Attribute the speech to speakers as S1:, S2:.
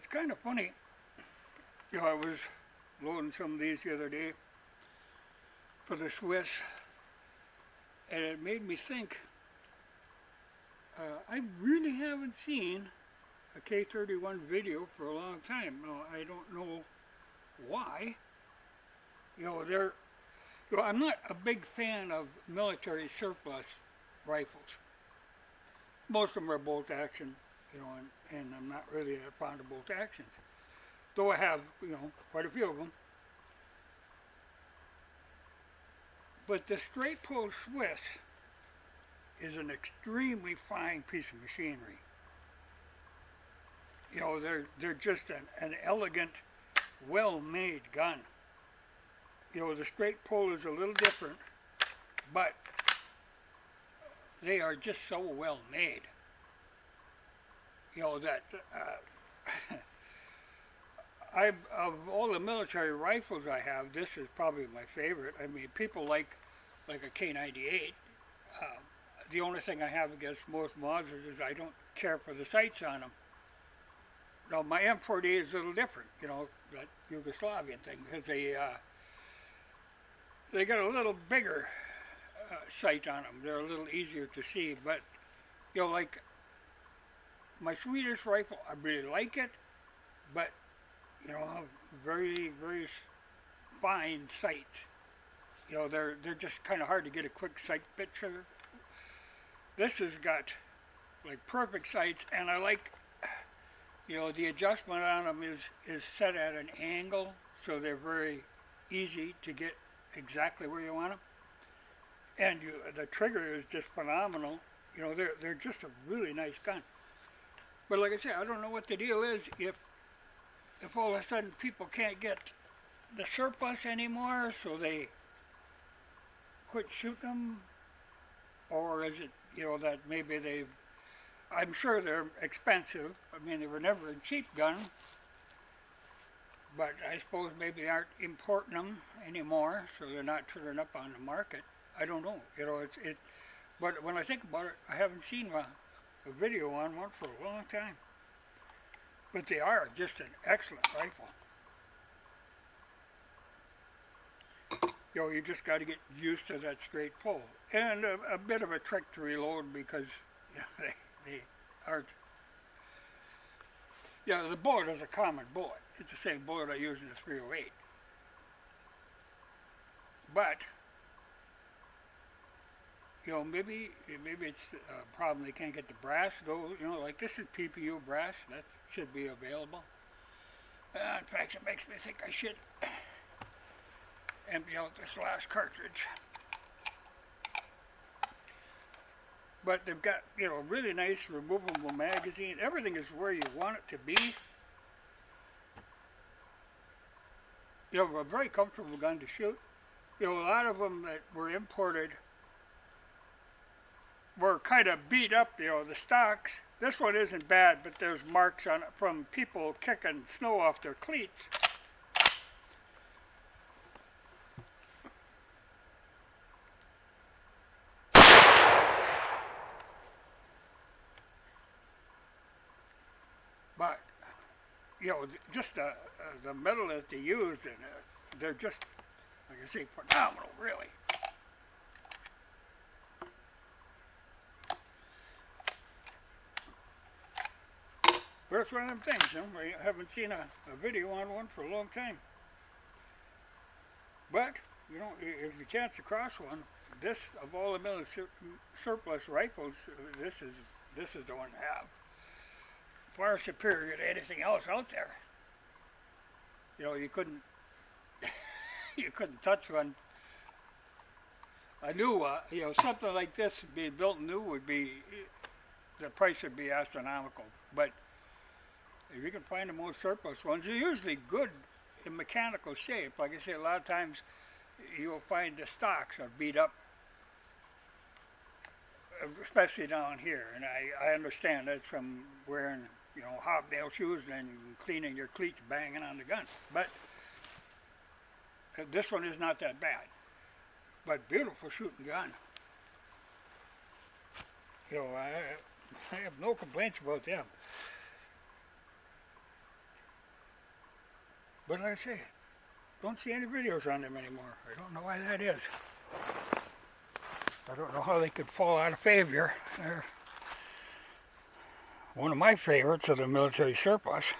S1: It's kind of funny. I was loading some of these the other day for the Swiss, and it made me think, I really haven't seen a K31 video for a long time. Now, I don't know why. They're, I'm not a big fan of military surplus rifles. Most of them are bolt action, and I'm not really that fond of bolt actions. Though I have, quite a few of them. But the straight pull Swiss is an extremely fine piece of machinery. They're just an elegant, well-made gun. The straight pull is a little different, but they are just so well made. That of all the military rifles I have, this is probably my favorite. I mean, people like a K98. The only thing I have against most Mausers is I don't care for the sights on them. Now, my M40 is a little different, that Yugoslavian thing, because they got a little bigger sight on them. They're a little easier to see, but, like my Swedish rifle, I really like it, but, very, very fine sights. They're just kind of hard to get a quick sight picture. This has got like perfect sights, and I like, the adjustment on them is set at an angle, so they're very easy to get exactly where you want them. And the trigger is just phenomenal. They're just a really nice gun. But like I said, I don't know what the deal is if all of a sudden people can't get the surplus anymore, so they quit shooting them, or is it, that maybe I'm sure they're expensive. I mean, they were never a cheap gun, but I suppose maybe they aren't importing them anymore, so they're not turning up on the market. I don't know, but when I think about it, I haven't seen a video on one for a long time. But they are just an excellent rifle. You just got to get used to that straight pull. And a bit of a trick to reload, because they aren't. The bullet is a common bullet. It's the same bullet I use in the 308. But, maybe it's a problem they can't get the brass, though, like this is PPU brass, that should be available. In fact, it makes me think I should empty out this last cartridge. But they've got, really nice removable magazine. Everything is where you want it to be. A very comfortable gun to shoot. A lot of them that were imported were kind of beat up, the stocks. This one isn't bad, but there's marks on it from people kicking snow off their cleats. But, just the metal that they use, and they're just, like I say, phenomenal, really. But it's one of them things, I haven't seen a video on one for a long time. But, if you chance across one, this, of all the military surplus rifles, this is the one to have. Far superior to anything else out there. You couldn't you couldn't touch one. A new something like this being built new would be, the price would be astronomical. But if you can find the most surplus ones, they're usually good in mechanical shape. Like I say, a lot of times you'll find the stocks are beat up, especially down here. And I understand that's from wearing hobnail shoes and cleaning your cleats, banging on the gun. But this one is not that bad. But beautiful shooting gun. I have no complaints about them. But like I say, don't see any videos on them anymore. I don't know why that is. I don't know how they could fall out of favor. They're one of my favorites of the military surplus.